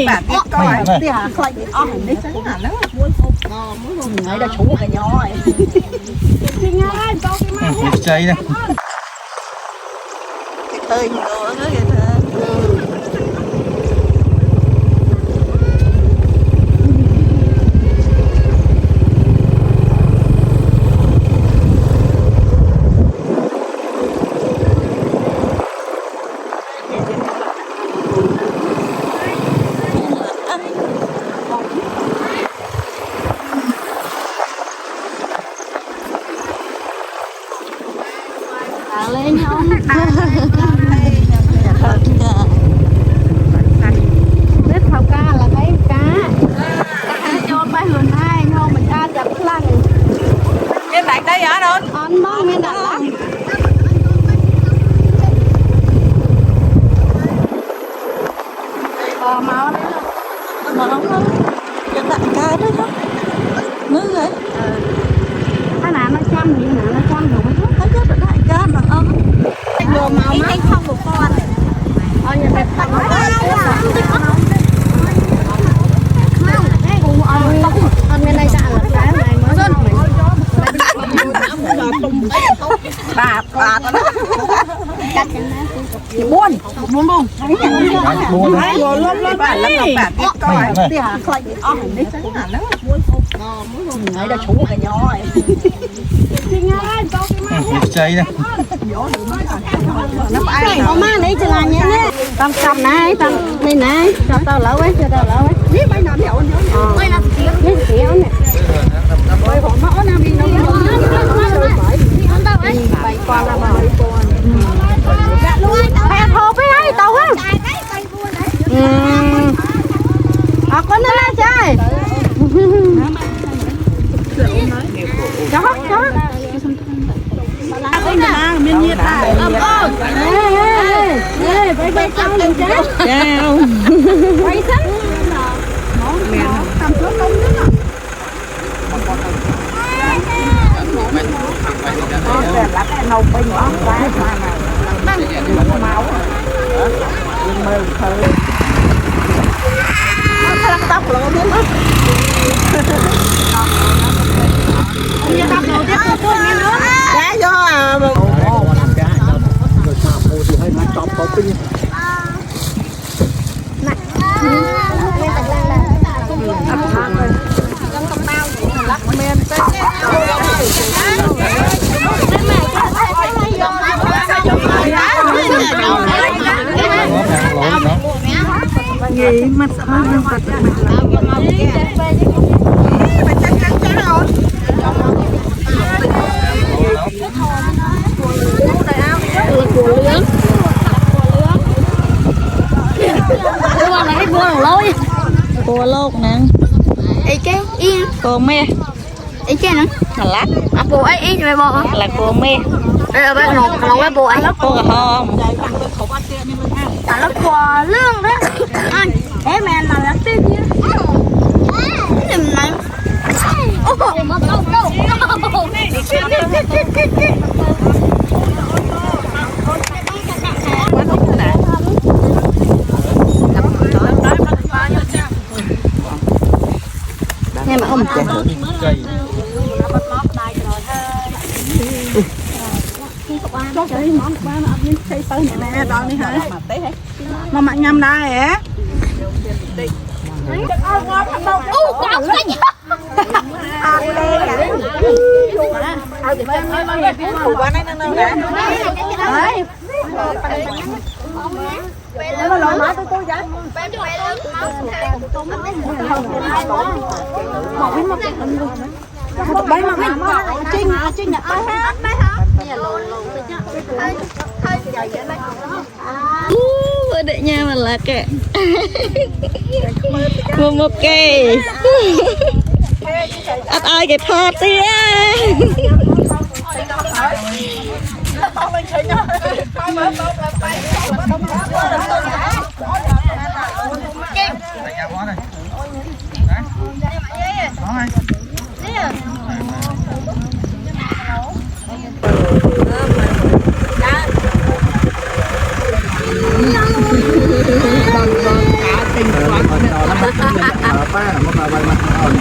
bạn biết coi thì coi bị ong đấy chứ là nó muốn ngày đã chú cái nhỏ ấy cháy này cái thời nữa cái thời lên không biết thao ca là cái cá cho bay hườn hai không mình ra chặt lăng em đặt đây hả đâu ăn món nghe đặt lắm máu đấy mà nó em đặt cá đấy đó nước rồi cái nào nó chăm thì nào nó chăm rồi nó chết được đại cá mà ôm đồ màu mắt không một con nhà đẹp tặng ăn bên đây dạ là cái này mới dân bà buồn buồn buồn buồn bà là bà biết coi thì coi bị ong đấy chứ là nó ngày đã chú cái nhỏ ấy cháy này nó phải có má đấy chứ là nhé tao cầm này tao này này cho tao lỡ ấy cho tao lỡ ấy biết mấy năm hiểu nhớ mấy năm biết kiểu này rồi họ nó nam đi nó bay qua là bay bay thô với ấy tao á có nó là chơi chó cái nhà miên nhiệt lại bay bay sao lên chứ chào bay sắt cầm xuống công nước là cái nâu bên nhỏ quá mà máu mơ thơ nó tóc lộ biết mất như tóc lộ tiếp tục nghe nữa giá do gì mà sợ nó thật cua lốt nè ấy cái yên cua me ấy cái nè là lát cua ấy yên vậy bò là cua me đây là bên một cái bò ấy cua gà hòm là cua lương đó anh thế mẹ là lát tiếp nhá nhìn này nghe mà ông cháy nè đòn đi hả mà mạnh nhầm đây hả bay mà trinh nhập bay hả vừa để nhà mà là kệ mua một kê ăn ai cái thọt đi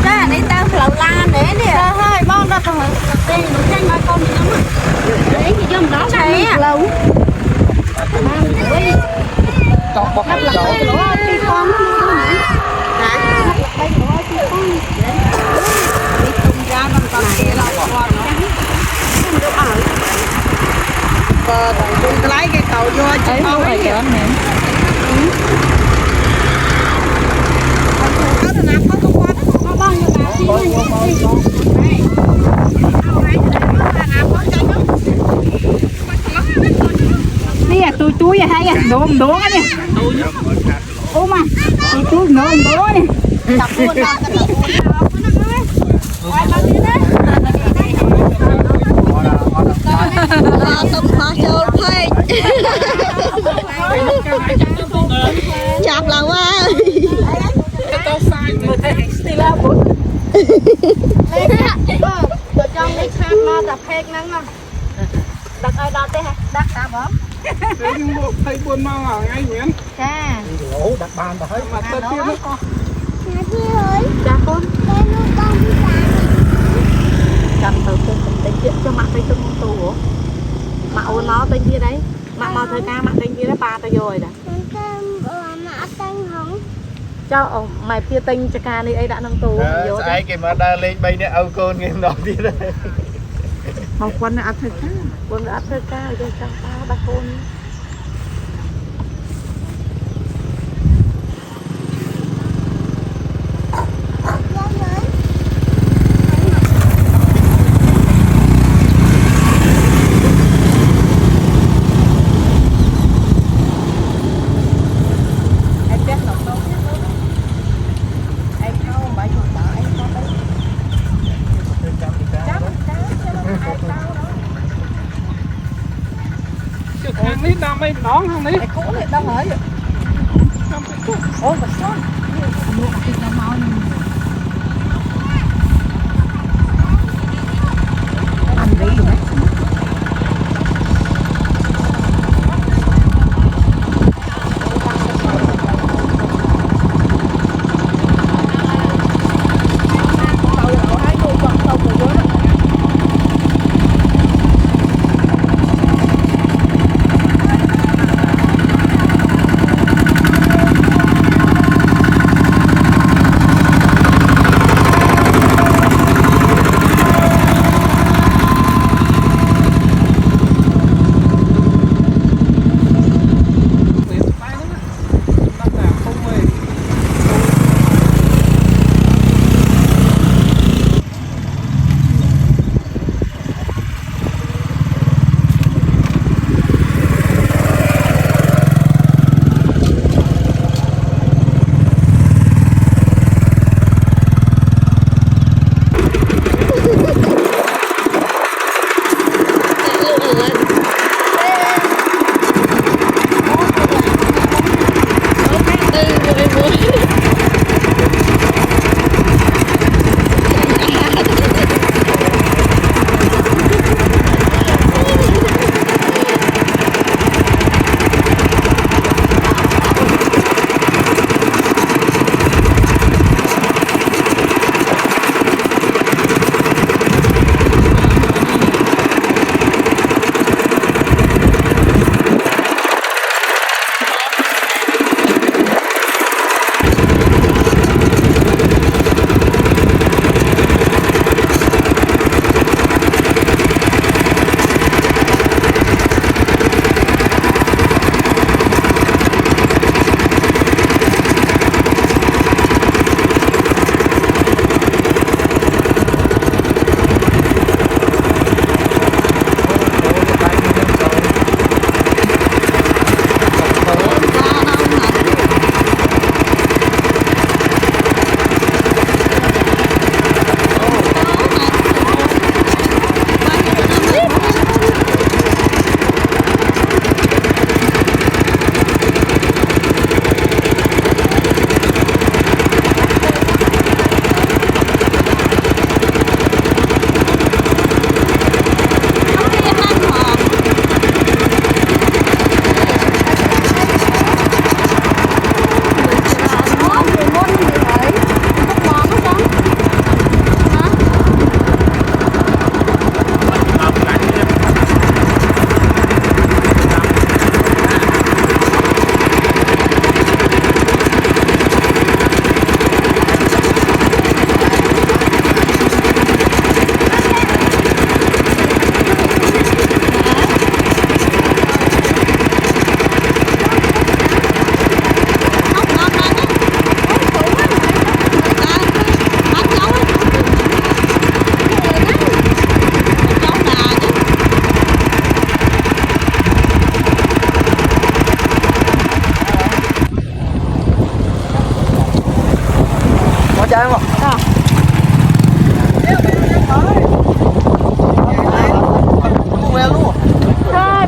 ra này tao lẩu la để nè hơi bon ra thôi tiền nó tranh ba con lắm đấy cái dòng đó thấy lẩu Chọn bọc lẩu thì con ra bằng con này là con nó không được ở tôi lấy cái cầu vô chứ không phải cái này nè tôi hay à đốm đố nè ôm mà tôi nôm đố nè tập luôn tôm khó trâu phê chọc là quá trong cái khăn lo tập hết nắng không đặt ai đó thế hả đặt ta bỏ thấy buồn mau ở ngay nhỉ? cha Ủa đặt bàn thấy mà tên kia nó con. cha con cầm từ tên chuyện cho mặt tay tung tù mà ôn nó tên kia đấy mà mò thời ca mặt tên kia đấy ba tay rồi đã cho mày kia tên cho ca đi ấy đã năm tù vô Ai kì mà đa lên bay nè âu con nghe nói đi đây. một quân là thời ca quân là thời ca cho ta ba con Hàng ní đam mấy nón hàng ní. cũ thì đâu hỏi ôi mà sao ăn đi đấy trái không? Thôi,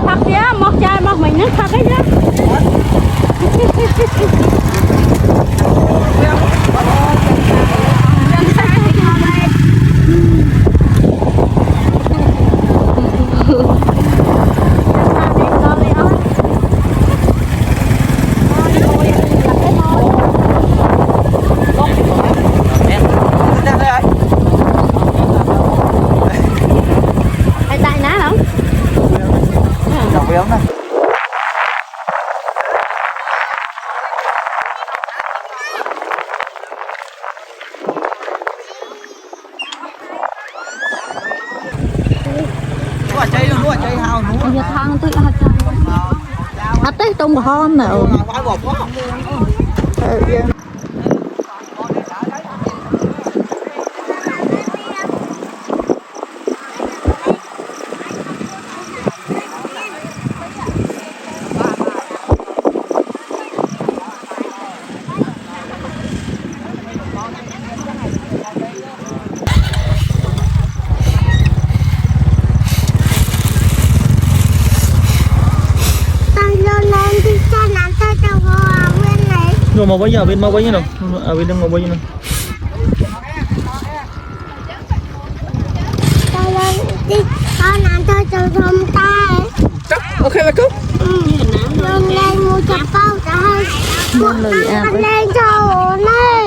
thật giá một chai một mình nước thật ấy chứ. Hay tại ná không? Giờ thang tôi là hạt tới trong một hôm nào. Rồi mau bao nhiêu bên mau bao nhiêu nào? À bên đang mau bao nhiêu nào? Con ăn thôi từ hôm tay. Ok là cốc. Lên lên mua chặt câu rồi. Con lên cho này.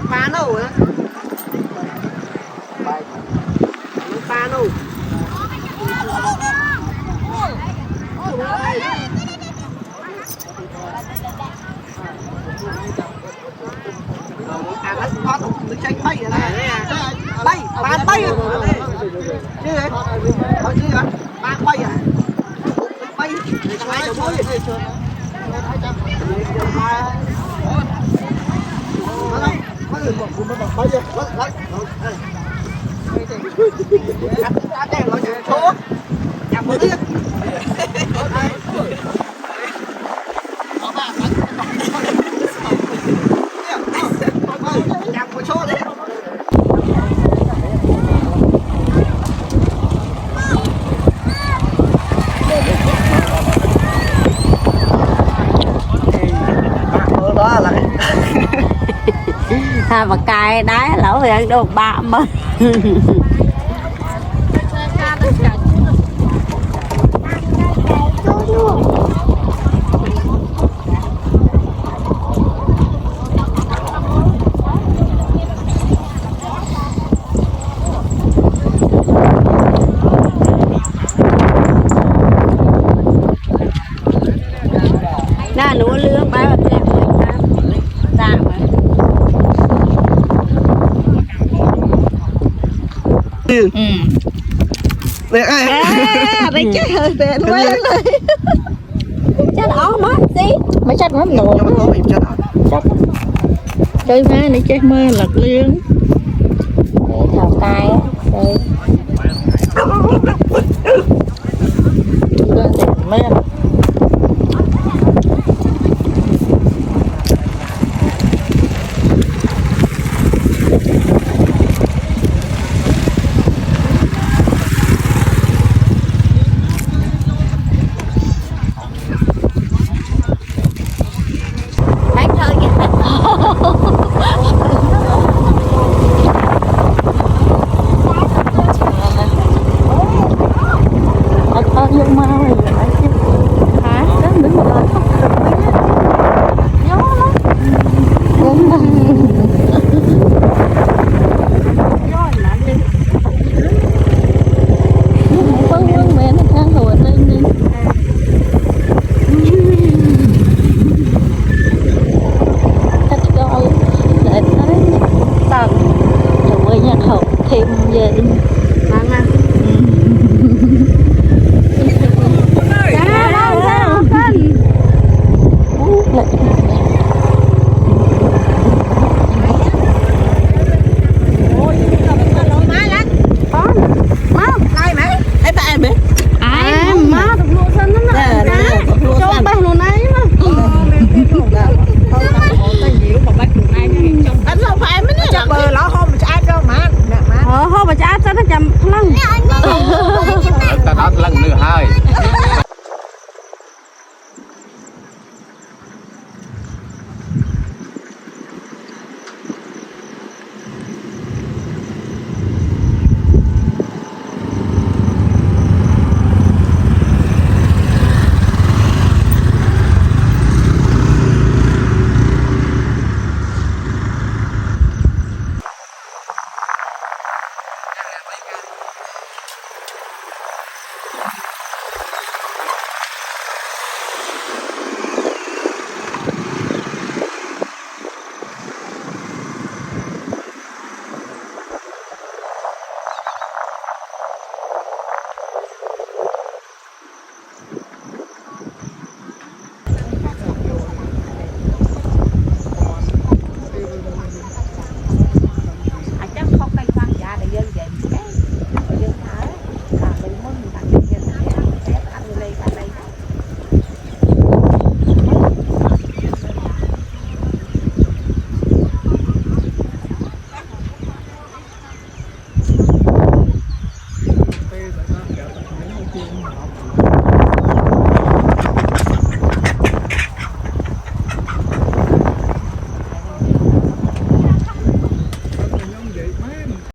Ba đâu á? Ba đâu? À nó có được tranh bay rồi này. Bay, ba bay. Chứ đấy. Có chứ hả? Ba bay à? Bay. Hai đầu mối. Có người một cũng bắt bay rồi. Đấy. Cắt đèn nó chạy số. Chạm một tí. Chạm một số đấy. Đó là Hà và cài đá lẩu thì ăn được ba mà. Nè lúa lương ba bật lẹ dạ mà Đấy chết hơi đèn quá lên. chết áo mất gì mấy chắc nó nổ chơi má để chơi mơ lật liên để thảo cài á rồi lên đẹp mê nhưng mà rồi lại chứ hả đến đứng một lần không được biết nhớ lắm vâng vâng mẹ nó khang hồi lên đi cách coi để thấy tầng rồi nhà hậu thêm về